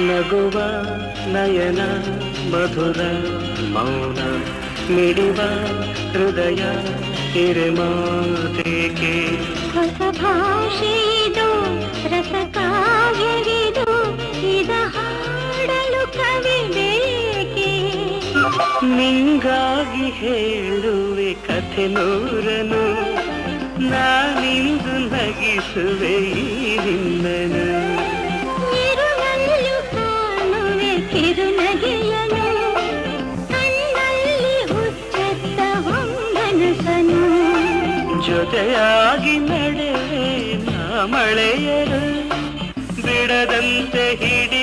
ನಗುವ ನಯನ ಮಧುರ ಮೌನ ಮಿಡಿವ ಹೃದಯ ಹಿರೆಮಾತೇಕೆ ಹೊಸ ಭಾಷೆಯಿದು ರಸ ಕಾವ್ಯವಿದು ಇದ ಹಾಡಲು ಕವಿ ಬೇಕೆ ನಿಂಗಾಗಿ ಹೇಳುವೆ ಕಥೆ ನೂರನು ನಾನಿಂದು ನಗಿಸುವೆ ಈ ನಿನ್ನನು ಇರುಳಲ್ಲೂ ಕಾಣುವೆ ಕಿರುನಗೆಯನು ಕಣ್ಣಲ್ಲಿ ಹುಚ್ಚೆತ್ತ ಹೊಂಗನಸನು ಜೊತೆಯಾಗಿ ನಡೆವೆ ನಾ ಮಳೆಯರು ಬಿಡದಂತೆ ಹಿಡಿ